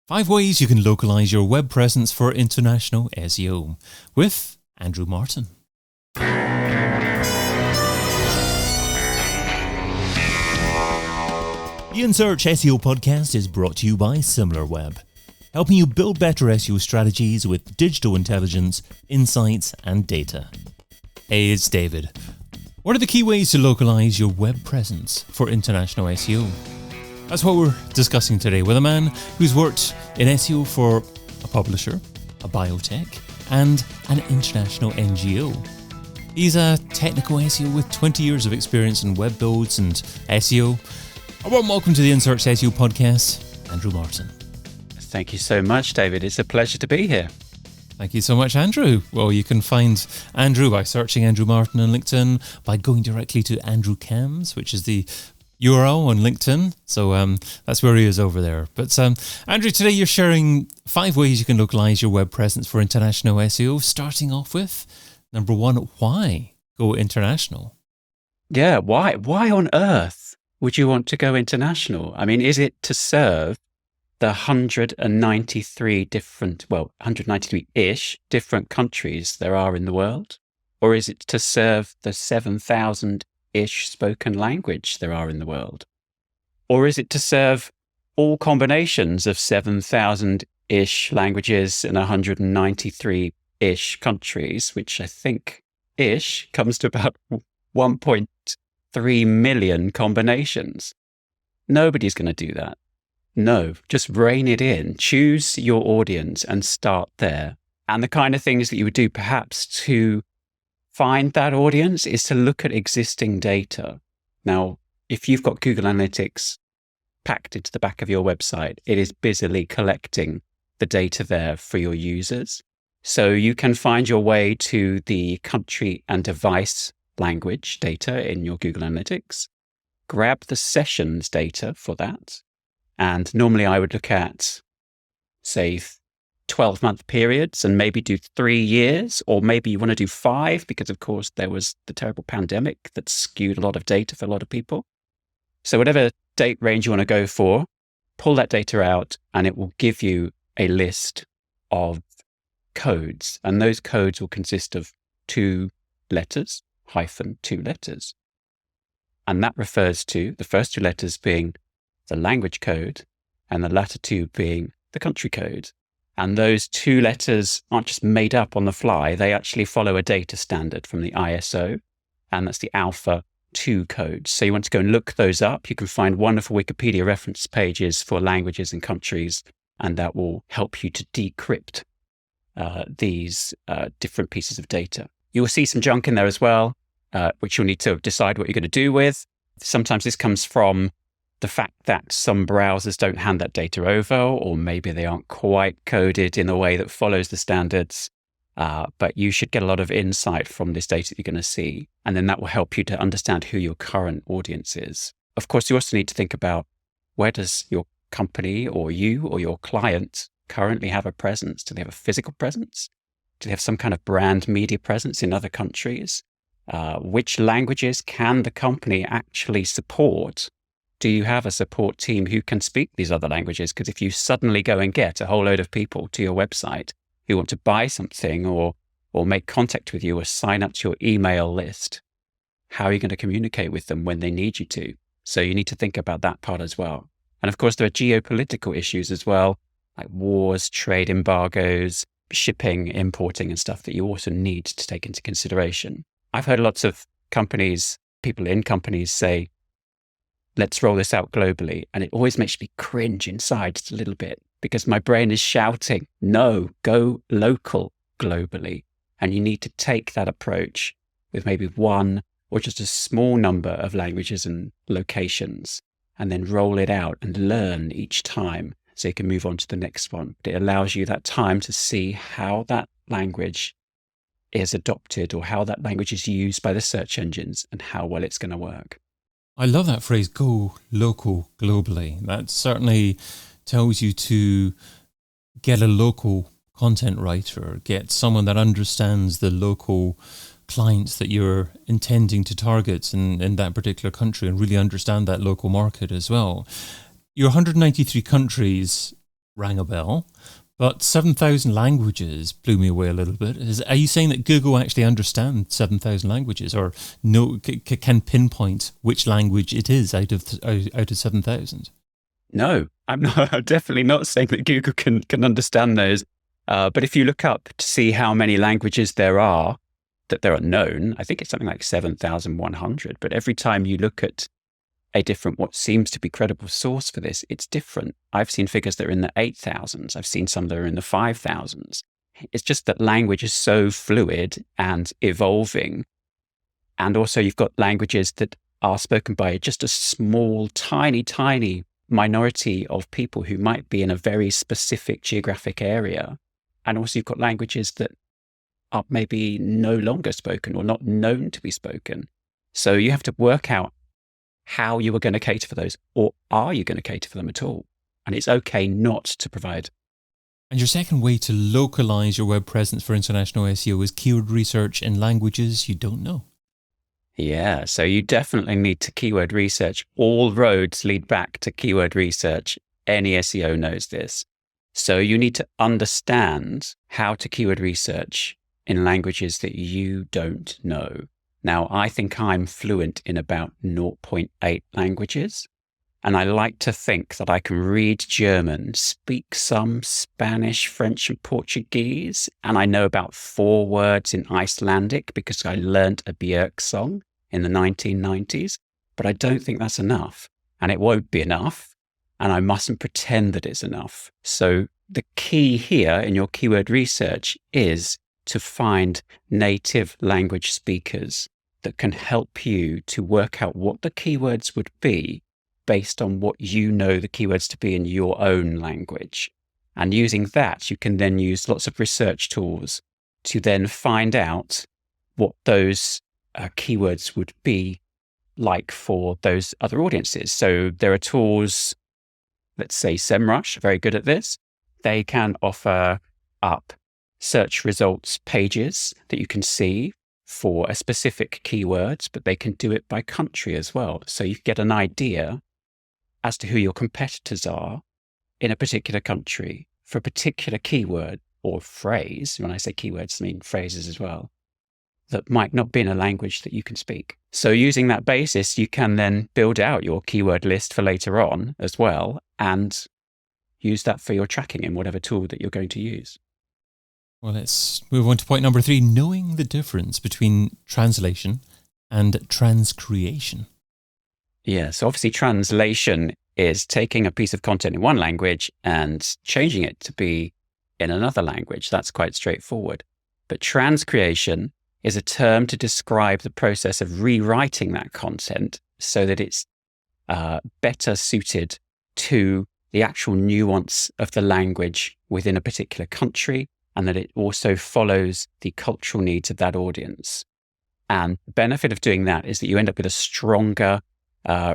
5 ways you can localize your web presence for international SEO with Andrew Martin. The In Search SEO podcast is brought to you by Similarweb, helping you build better SEO strategies with digital intelligence, insights, and data. Hey, it's David. What are the key ways to localize your web presence for international SEO? That's what we're discussing today with a man who's worked in SEO for a publisher, a biotech, and an international NGO. He's a technical SEO with 20 years of experience in web builds and SEO. A warm welcome to the In Search SEO podcast, Andrew Martin. Thank you so much, David. It's a pleasure to be here. Thank you so much, Andrew. Well, you can find Andrew by searching Andrew Martin on LinkedIn, by going directly to Andrew Cams, which is the URL on LinkedIn. So that's where he is over there. But Andrew, today you're sharing 5 ways you can localize your web presence for international SEO, starting off with number 1, why go international? Yeah, why on earth would you want to go international? I mean, is it to serve the 193-ish different countries there are in the world? Or is it to serve the 7,000-ish spoken language there are in the world? Or is it to serve all combinations of 7,000-ish languages in 193-ish countries, which I think ish comes to about 1.3 million combinations? Nobody's going to do that. No, just rein it in. Choose your audience and start there. And the kind of things that you would do perhaps to find that audience is to look at existing data. Now, if you've got Google Analytics packed into the back of your website, it is busily collecting the data there for your users. So you can find your way to the country and device language data in your Google Analytics, grab the sessions data for that. And normally I would look at, say, 12-month periods and maybe do 3 years, or maybe you want to do 5 because, of course, there was the terrible pandemic that skewed a lot of data for a lot of people. So whatever date range you want to go for, pull that data out and it will give you a list of codes. And those codes will consist of 2 letters, hyphen 2 letters. And that refers to the first 2 letters being the language code, and the latter 2 being the country code. And those 2 letters aren't just made up on the fly. They actually follow a data standard from the ISO, and that's the Alpha 2 code. So you want to go and look those up. You can find wonderful Wikipedia reference pages for languages and countries, and that will help you to decrypt these different pieces of data. You will see some junk in there as well, which you'll need to decide what you're going to do with. Sometimes this comes from the fact that some browsers don't hand that data over, or maybe they aren't quite coded in a way that follows the standards. But you should get a lot of insight from this data that you're going to see. And then that will help you to understand who your current audience is. Of course, you also need to think about, where does your company or you or your client currently have a presence? Do they have a physical presence? Do they have some kind of brand media presence in other countries? Which languages can the company actually support? Do you have a support team who can speak these other languages? Because if you suddenly go and get a whole load of people to your website who want to buy something or make contact with you or sign up to your email list, how are you going to communicate with them when they need you to? So you need to think about that part as well. And of course, there are geopolitical issues as well, like wars, trade embargoes, shipping, importing and stuff that you also need to take into consideration. I've heard lots of companies, people in companies say, let's roll this out globally. And it always makes me cringe inside just a little bit, because my brain is shouting, no, go local globally. And you need to take that approach with maybe 1 or just a small number of languages and locations, and then roll it out and learn each time so you can move on to the next one. It allows you that time to see how that language is adopted or how that language is used by the search engines and how well it's going to work. I love that phrase, go local globally. That certainly tells you to get a local content writer, get someone that understands the local clients that you're intending to target in that particular country and really understand that local market as well. Your 193 countries rang a bell. But 7,000 languages blew me away a little bit. Are you saying that Google actually understands 7,000 languages, or can pinpoint which language it is out of 7,000? No, I'm definitely not saying that Google can understand those. But if you look up to see how many languages there are known, I think it's something like 7,100. But every time you look at a different, what seems to be credible source for this, it's different. I've seen figures that are in the 8,000s. I've seen some that are in the 5,000s. It's just that language is so fluid and evolving. And also you've got languages that are spoken by just a small, tiny minority of people who might be in a very specific geographic area. And also you've got languages that are maybe no longer spoken or not known to be spoken. So you have to work out how you are going to cater for those, or are you going to cater for them at all? And it's okay not to provide. And your second way to localize your web presence for international SEO is keyword research in languages you don't know. Yeah, so you definitely need to keyword research. All roads lead back to keyword research. Any SEO knows this. So you need to understand how to keyword research in languages that you don't know. Now, I think I'm fluent in about 0.8 languages, and I like to think that I can read German, speak some Spanish, French, and Portuguese, and I know about 4 words in Icelandic because I learnt a Björk song in the 1990s, but I don't think that's enough, and it won't be enough, and I mustn't pretend that it's enough. So the key here in your keyword research is to find native language speakers that can help you to work out what the keywords would be based on what you know the keywords to be in your own language. And using that, you can then use lots of research tools to then find out what those keywords would be like for those other audiences. So there are tools, let's say SEMrush, very good at this. They can offer up search results pages that you can see for a specific keywords, but they can do it by country as well. So you get an idea as to who your competitors are in a particular country for a particular keyword or phrase. When I say keywords, I mean phrases as well, that might not be in a language that you can speak. So using that basis, you can then build out your keyword list for later on as well, and use that for your tracking in whatever tool that you're going to use. Well, let's move on to point number 3, knowing the difference between translation and transcreation. Yeah, so obviously translation is taking a piece of content in one language and changing it to be in another language. That's quite straightforward. But transcreation is a term to describe the process of rewriting that content so that it's better suited to the actual nuance of the language within a particular country, and that it also follows the cultural needs of that audience. And the benefit of doing that is that you end up with a stronger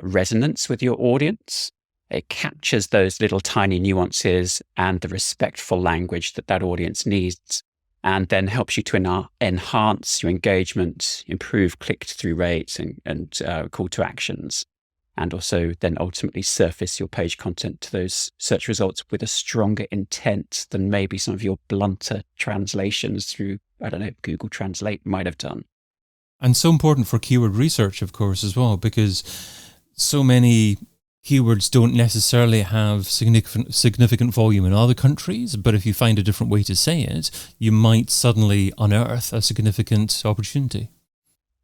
resonance with your audience. It captures those little tiny nuances and the respectful language that that audience needs, and then helps you to enhance your engagement, improve click-through rates and call to actions, and also then ultimately surface your page content to those search results with a stronger intent than maybe some of your blunter translations through, I don't know, Google Translate might have done. And so important for keyword research, of course, as well, because so many keywords don't necessarily have significant volume in other countries, but if you find a different way to say it, you might suddenly unearth a significant opportunity.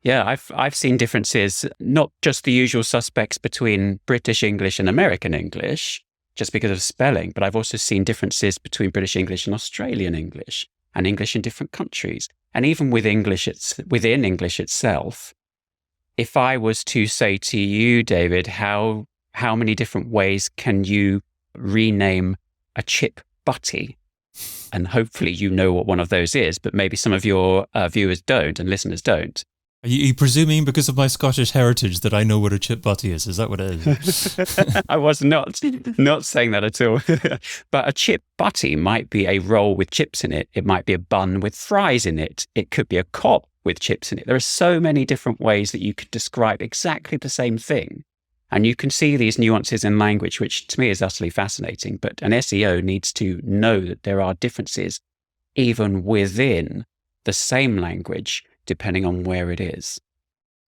Yeah, I've seen differences, not just the usual suspects between British English and American English, just because of spelling, but I've also seen differences between British English and Australian English, and English in different countries. And even with within English itself, if I was to say to you, David, how many different ways can you rename a chip butty? And hopefully you know what one of those is, but maybe some of your viewers don't and listeners don't. Are you presuming because of my Scottish heritage that I know what a chip butty is? Is that what it is? I was not saying that at all. But a chip butty might be a roll with chips in it. It might be a bun with fries in it. It could be a cob with chips in it. There are so many different ways that you could describe exactly the same thing. And you can see these nuances in language, which to me is utterly fascinating. But an SEO needs to know that there are differences even within the same language, depending on where it is.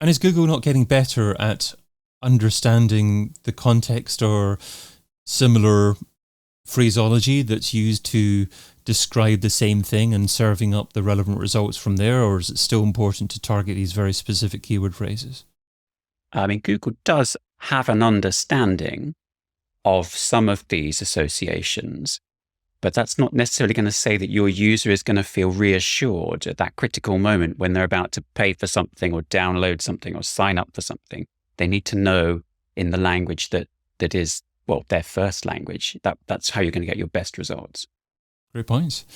And is Google not getting better at understanding the context or similar phraseology that's used to describe the same thing and serving up the relevant results from there? Or is it still important to target these very specific keyword phrases? I mean, Google does have an understanding of some of these associations, but that's not necessarily going to say that your user is going to feel reassured at that critical moment when they're about to pay for something or download something or sign up for something. They need to know in the language that is, well, their first language. That's how you're going to get your best results. Great points.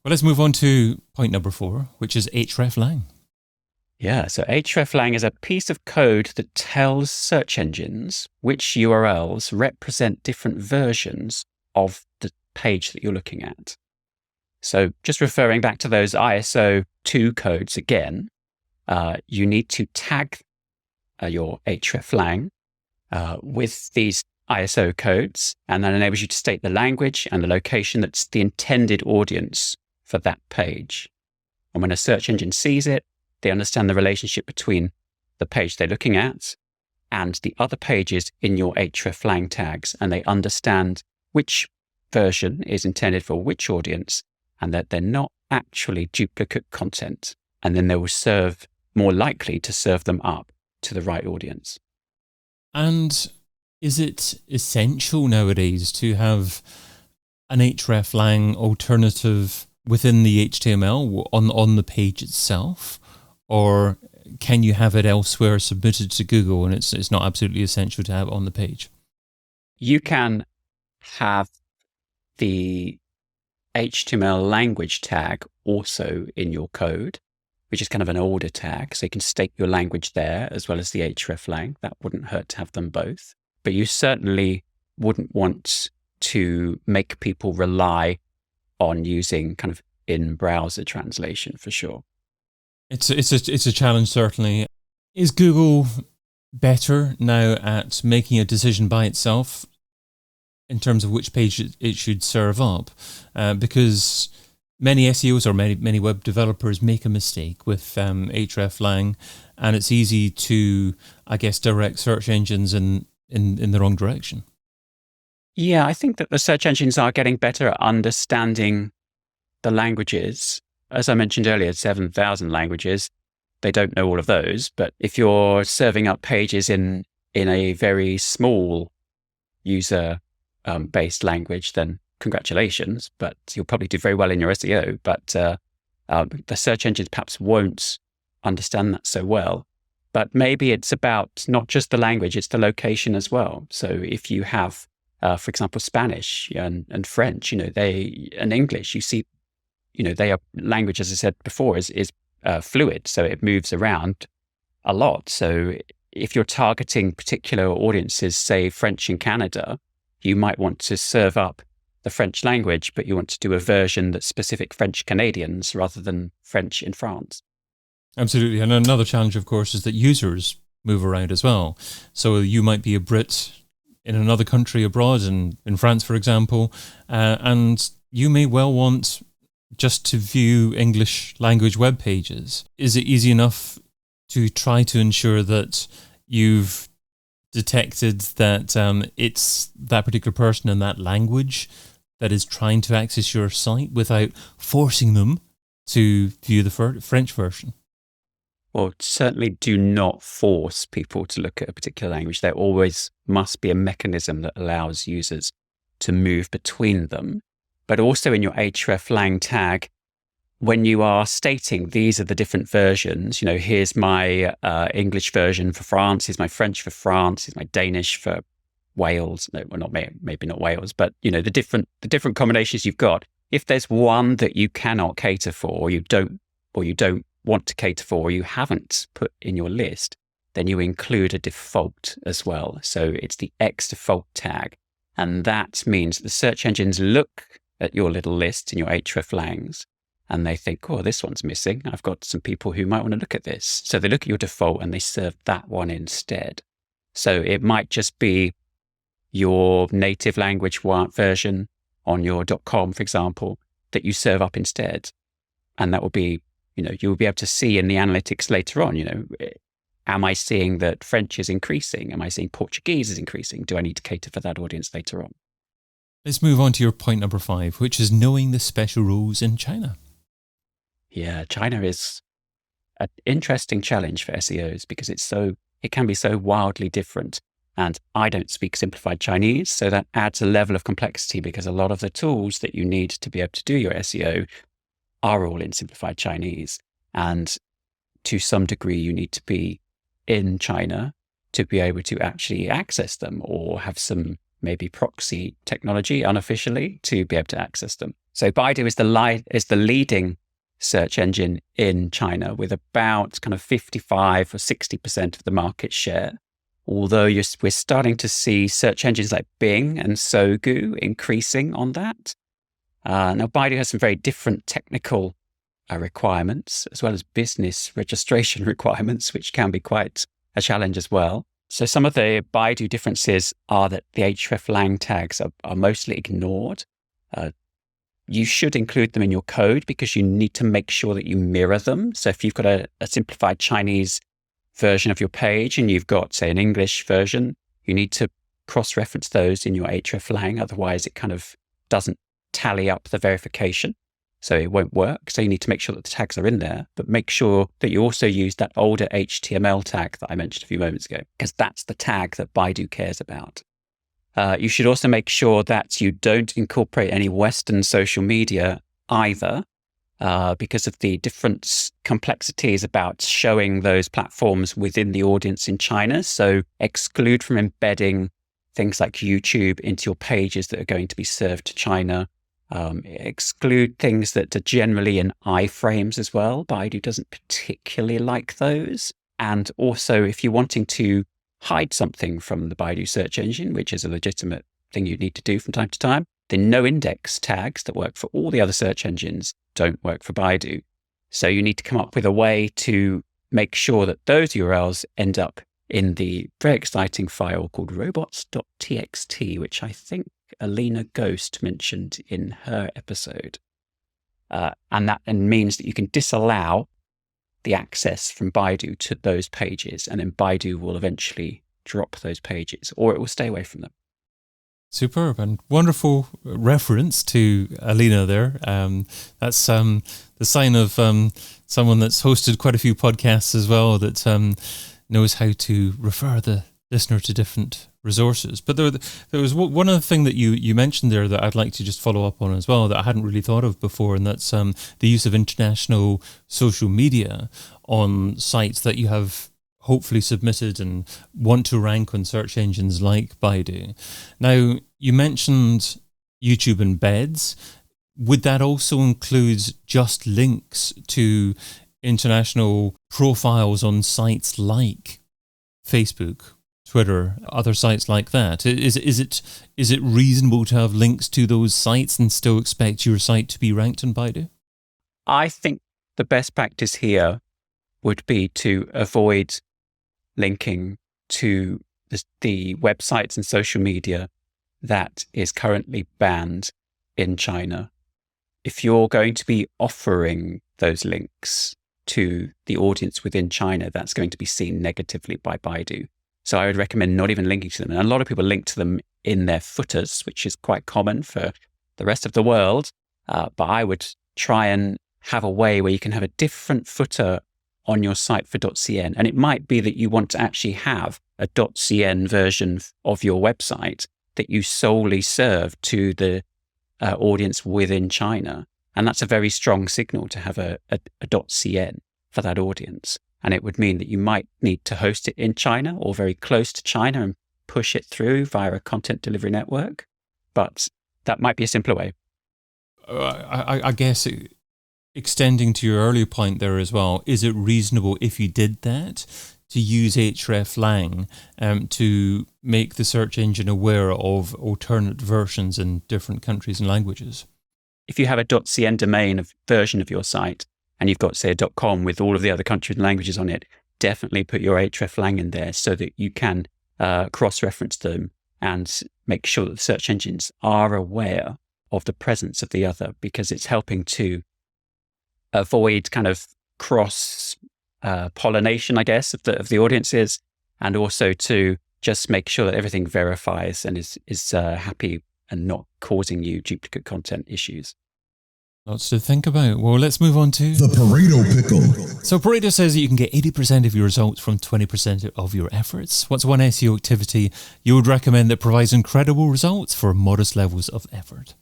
Well, let's move on to point number 4, which is hreflang. Yeah, so hreflang is a piece of code that tells search engines which URLs represent different versions of the page that you're looking at. So just referring back to those ISO 2 codes again, you need to tag your hreflang with these ISO codes, and that enables you to state the language and the location that's the intended audience for that page. And when a search engine sees it, they understand the relationship between the page they're looking at and the other pages in your hreflang tags, and they understand which version is intended for which audience and that they're not actually duplicate content. And then they will serve, more likely to serve them up to the right audience. And is it essential nowadays to have an hreflang alternative within the HTML on the page itself? Or can you have it elsewhere submitted to Google and it's not absolutely essential to have it on the page? You can have the HTML language tag also in your code, which is kind of an order tag. So you can state your language there as well as the hreflang. That wouldn't hurt to have them both. But you certainly wouldn't want to make people rely on using kind of in-browser translation for sure. It's a challenge, certainly. Is Google better now at making a decision by itself in terms of which page it should serve up? Because many SEOs or many web developers make a mistake with hreflang, and it's easy to, I guess, direct search engines in the wrong direction. Yeah, I think that the search engines are getting better at understanding the languages. As I mentioned earlier, 7,000 languages. They don't know all of those, but if you're serving up pages in a very small user based language, then congratulations, but you'll probably do very well in your SEO. But the search engines perhaps won't understand that so well. But maybe it's about not just the language, it's the location as well. So if you have, for example, Spanish and French, and English, you see, they are language, as I said before, is fluid. So it moves around a lot. So if you're targeting particular audiences, say French in Canada, you might want to serve up the French language, but you want to do a version that's specific French Canadians rather than French in France. Absolutely. And another challenge, of course, is that users move around as well. So you might be a Brit in another country abroad, in France, for example, and you may well want just to view English language web pages. Is it easy enough to try to ensure that you've detected that it's that particular person in that language that is trying to access your site without forcing them to view the French version? Well, certainly do not force people to look at a particular language. There always must be a mechanism that allows users to move between them. But also in your hreflang tag, when you are stating these are the different versions, here's my English version for France, here's my French for France, here's my Danish for Wales. No, well, maybe not Wales, but the different combinations you've got. If there's one that you cannot cater for, or you don't want to cater for, or you haven't put in your list, then you include a default as well. So it's the X default tag, and that means the search engines look at your little list in your hreflangs, and they think, oh, this one's missing. I've got some people who might want to look at this. So they look at your default and they serve that one instead. So it might just be your native language version on your .com, for example, that you serve up instead. And that will be, you'll be able to see in the analytics later on, am I seeing that French is increasing? Am I seeing Portuguese is increasing? Do I need to cater for that audience later on? Let's move on to your point number 5, which is knowing the special rules in China. Yeah, China is an interesting challenge for SEOs because it can be so wildly different. And I don't speak simplified Chinese, so that adds a level of complexity because a lot of the tools that you need to be able to do your SEO are all in simplified Chinese. And to some degree, you need to be in China to be able to actually access them, or have some maybe proxy technology unofficially to be able to access them. So Baidu is the leading search engine in China with about kind of 55 or 60% of the market share. Although we're starting to see search engines like Bing and Sogu increasing on that. Now, Baidu has some very different technical requirements, as well as business registration requirements, which can be quite a challenge as well. So some of the Baidu differences are that the hreflang tags are mostly ignored. You should include them in your code because you need to make sure that you mirror them. So if you've got a simplified Chinese version of your page and you've got, say, an English version, you need to cross-reference those in your hreflang. Otherwise, it kind of doesn't tally up the verification. So it won't work. So you need to make sure that the tags are in there, but make sure that you also use that older HTML tag that I mentioned a few moments ago, because that's the tag that Baidu cares about. You should also make sure that you don't incorporate any Western social media either, because of the different complexities about showing those platforms within the audience in China. So exclude from embedding things like YouTube into your pages that are going to be served to China. Exclude things that are generally in iframes as well. Baidu doesn't particularly like those. And also, if you're wanting to hide something from the Baidu search engine, which is a legitimate thing you need to do from time to time, the no index tags that work for all the other search engines don't work for Baidu. So you need to come up with a way to make sure that those URLs end up in the very exciting file called robots.txt, which I think Alina Ghost mentioned in her episode. And that means that you can disallow the access from Baidu to those pages, and then Baidu will eventually drop those pages, or it will stay away from them. Superb and wonderful reference to Alina there. That's the sign of someone that's hosted quite a few podcasts as well, that knows how to refer the listener to different resources. But there was one other thing that you mentioned there that I'd like to just follow up on as well, that I hadn't really thought of before, and that's the use of international social media on sites that you have hopefully submitted and want to rank on search engines like Baidu. Now, you mentioned YouTube embeds. Would that also include just links to international profiles on sites like Facebook, Twitter, other sites like that? Is it reasonable to have links to those sites and still expect your site to be ranked on Baidu? I think the best practice here would be to avoid linking to the websites and social media that is currently banned in China. If you're going to be offering those links to the audience within China, that's going to be seen negatively by Baidu. So I would recommend not even linking to them. And a lot of people link to them in their footers, which is quite common for the rest of the world. But I would try and have a way where you can have a different footer on your site for .cn. And it might be that you want to actually have a .cn version of your website that you solely serve to the audience within China. And that's a very strong signal to have a .cn for that audience. And it would mean that you might need to host it in China or very close to China and push it through via a content delivery network. But that might be a simpler way. I guess extending to your earlier point there as well, is it reasonable if you did that to use hreflang to make the search engine aware of alternate versions in different countries and languages? If you have a .cn domain version of your site and you've got, say, a .com with all of the other countries and languages on it, definitely put your hreflang in there so that you can cross-reference them, and make sure that the search engines are aware of the presence of the other, because it's helping to avoid kind of cross pollination, I guess, of the audiences, and also to just make sure that everything verifies and is happy and not causing you duplicate content issues. Lots to think about. Well, let's move on to the Pareto pickle. So Pareto says that you can get 80% of your results from 20% of your efforts. What's one SEO activity you would recommend that provides incredible results for modest levels of effort?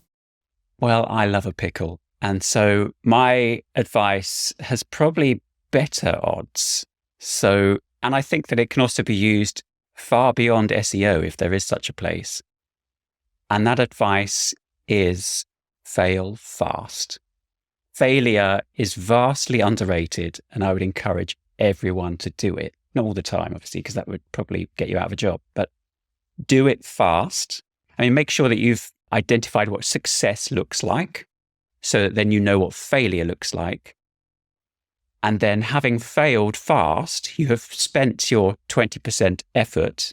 Well, I love a pickle. And so my advice has probably better odds. And I think that it can also be used far beyond SEO if there is such a place. And that advice is fail fast. Failure is vastly underrated, and I would encourage everyone to do it. Not all the time, obviously, because that would probably get you out of a job, but do it fast. I mean, make sure that you've identified what success looks like, so that then you know what failure looks like. And then, having failed fast, you have spent your 20% effort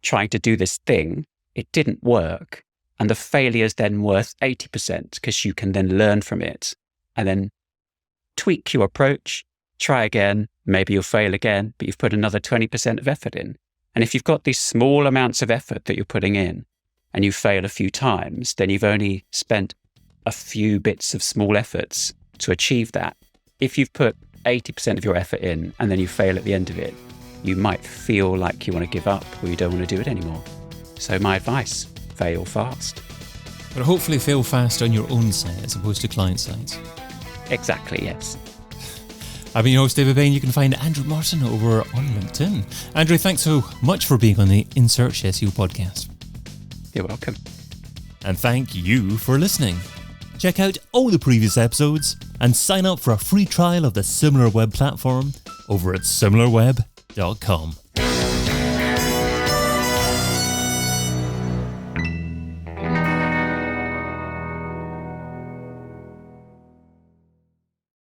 trying to do this thing. It didn't work. And the failure is then worth 80% because you can then learn from it and then tweak your approach, try again. Maybe you'll fail again, but you've put another 20% of effort in. And if you've got these small amounts of effort that you're putting in and you fail a few times, then you've only spent a few bits of small efforts to achieve that. If you've put 80% of your effort in and then you fail at the end of it, you might feel like you want to give up or you don't want to do it anymore. So my advice, fail fast. But hopefully fail fast on your own site as opposed to client sites. Exactly, yes. I've been your host, David Bain. You can find Andrew Martin over on LinkedIn. Andrew, thanks so much for being on the In Search SEO podcast. You're welcome. And thank you for listening. Check out all the previous episodes and sign up for a free trial of the Similarweb platform over at similarweb.com.